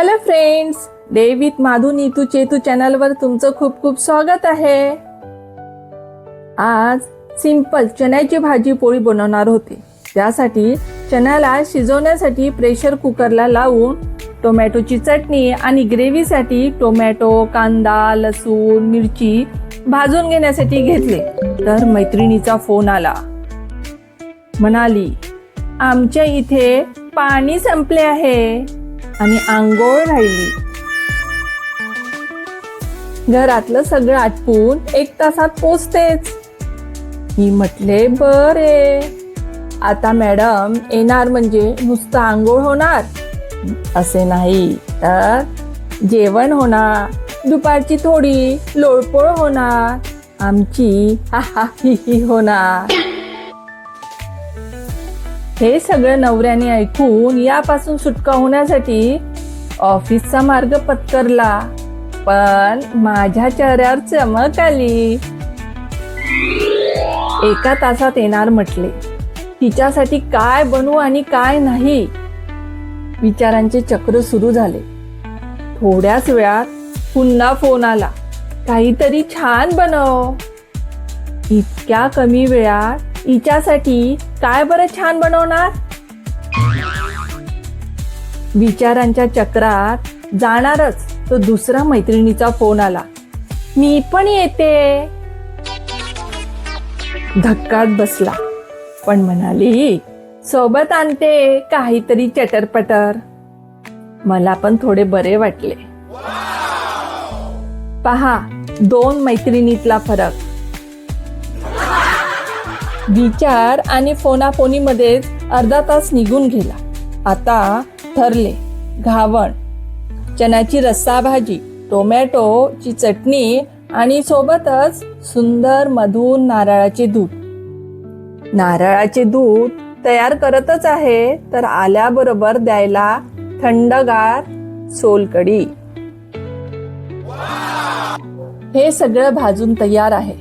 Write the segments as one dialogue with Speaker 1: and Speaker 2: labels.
Speaker 1: Hello friends, day with Madhu Neetu Chetu चॅनलवर तुमचं खूप खूप स्वागत आहे. आज सिंपल चण्याची भाजी पोळी बनवणार होते. त्यासाठी चण्याला शिजवण्यासाठी प्रेशर कुकरला लावून टोमॅटोची चटणी आणि ग्रेव्हीसाठी टोमॅटो, कांदा, लसूण, मिरची भाजून घेण्यासाठी घेतले. तर मैत्रिणीचा फोन आला. म्हणाली, आमच्या इथे पाणी संपले आहे आणि आंघोळ राहिली. घरातलं सगळं आटपून 1 तासात पोचतेच. मी म्हटले बरे, आता मॅडम येणार म्हणजे नुसतं आंघोळ होणार असे नाही, तर जेवण होणार, दुपारची थोडी लोळपोळ होणार, आमची हा हा ही ही होणार. हे सगळं नवऱ्याने ऐकून यापासून सुटका होण्यासाठी ऑफिसचा मार्ग पत्करला. पण माझ्या चेहऱ्यावर चमक आली. 1 तासात येणार म्हटले. तिच्यासाठी काय बनवू आणि काय नाही, विचारांचे चक्र सुरू झाले. थोड्याच वेळात पुन्हा फोन आला. काहीतरी छान बनव. इतक्या कमी वेळात हिच्यासाठी काय बरं छान बनवणार? विचारांच्या चक्रात जाणारच तो दुसरा मैत्रिणीचा फोन आला. मी पण येते. धक्कात बसला, पण म्हणाली सोबत आणते काहीतरी चटरपटर. मला पण थोडे बरे वाटले. पहा 2 मैत्रिणीतला फरक. विचार आणि फोनाफोनीमध्येच अर्धा तास निघून गेला. आता ठरले घावण, चण्याची रस्सा भाजी, टोमॅटोची चटणी आणि सोबतच सुंदर मधुर नारळाचे दूध. नारळाचे दूध तयार करतच आहे, तर आल्याबरोबर द्यायला थंडगार सोलकढी. हे सगळं भाजून तयार आहे.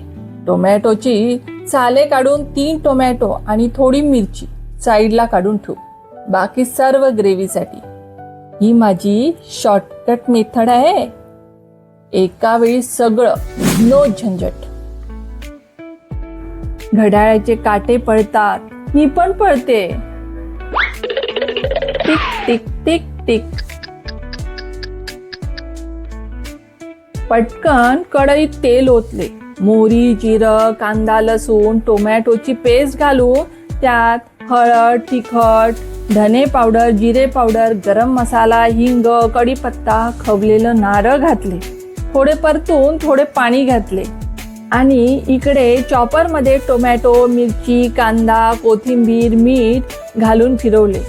Speaker 1: टोमॅटोची साले काढून 3 टोमॅटो आणि थोडी मिरची साईडला काढून ठेवू. बाकी सर्व ग्रेव्हीसाठी. ही माझी शॉर्टकट मेथड आहे. एका वेळी सगळं, नो झंझट. घड्याळाचे काटे पळतात, मी पण पळते. Tick tick tick tick. पटकन कढईत तेल ओतले. मोहरी, जिरं, कांदा, लसूण, टोमॅटोची पेस्ट घालून त्यात हळद, तिखट, धने पावडर, जिरे पावडर, गरम मसाला, हिंग, कढीपत्ता, खवलेलं नारळ घातले. थोडे परतून थोडे पाणी घातले आणि इकडे चॉपरमध्ये टोमॅटो, मिरची, कांदा, कोथिंबीर, मीठ घालून फिरवले.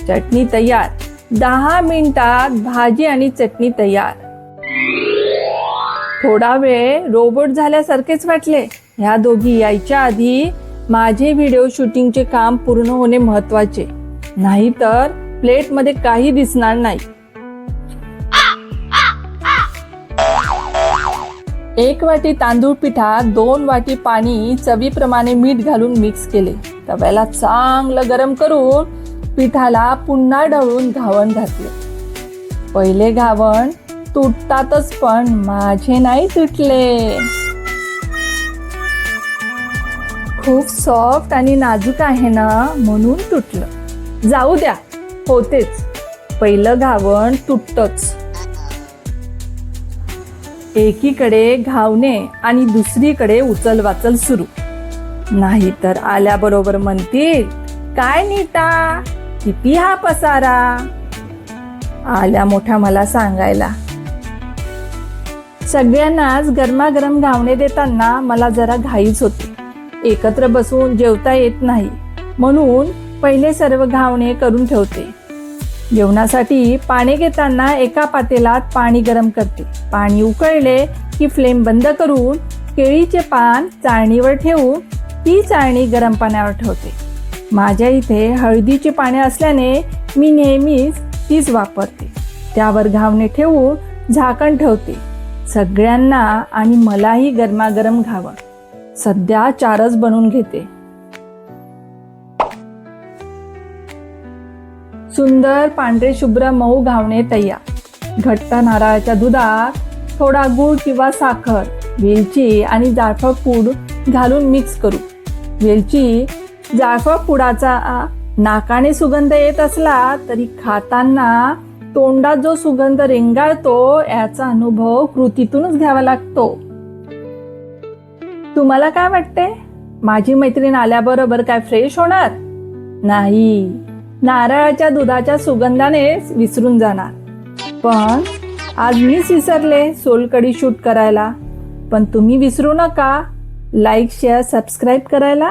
Speaker 1: चटणी तयार. 10 मिनिटात भाजी आणि चटणी तयार. थोडा वेळ रोबोट झाल्यासारखेच वाटले. ह्या दोघी यायच्या आधी माझे व्हिडिओ शूटिंगचे काम पूर्ण होणे महत्वाचे, नाही तर प्लेटमध्ये काही दिसणार नाही. 1 वाटी तांदूळ पिठात 2 वाटी पाणी चवीप्रमाणे मीठ घालून मिक्स केले. तव्याला चांगलं गरम करून पिठाला पुन्हा ढवळून घावण घातले. पहिले घावण तुटतातच, पण माझे नाही तुटले. खूप सॉफ्ट आणि नाजूक आहे ना, म्हणून तुटलं. जाऊ द्या, होतेच. पहिलं घावण तुटतच. एकीकडे घावणे आणि दुसरीकडे उचलवाचल सुरू. नाही तर आल्याबरोबर म्हणतील, काय नीता, किती हा पसारा. आल्या मोठ्या मला सांगायला. सगळ्यांनाच गरमागरम घावणे देताना मला जरा घाईच होते. एकत्र बसून जेवता येत नाही, म्हणून पहिले सर्व घावणे करून ठेवते. जेवणासाठी पाणी घेताना एका पातेल्यात पाणी गरम करते. पाणी उकळले की फ्लेम बंद करून केळीचे पान चाळणीवर ठेवून ती चाळणी गरम पाण्यावर ठेवते. माझ्या इथे हळदीचे पाणी असल्याने मी नेहमीच तीच वापरते. त्यावर घावणे ठेवून झाकण ठेवते. सगळ्यांना आणि मलाही गरमागरम घावण. सध्या 4च बनवून घेते. सुंदर पांढरे शुभ्र मऊ घावणे तयार. घट्ट नारळाच्या दुधात थोडा गूळ किंवा साखर, वेलची आणि जायफळ पूड घालून मिक्स करू. वेलची जायफळ पुडाचा नाकाने सुगंध येत असला तरी खाताना तोंडात जो सुगंध रेंगाळतो याचा अनुभव कृतीतूनच घ्यावा लागतो. तुम्हाला काय वाटते? माझी मैत्रीण आल्याबरोबर काय फ्रेश होणार? नाही, नारळाच्या दुधाच्या सुगंधानेच विसरून जाणार. पण आज मीच विसरले सोलकढी शूट करायला. पण तुम्ही विसरू नका लाईक, शेअर, सबस्क्राईब करायला.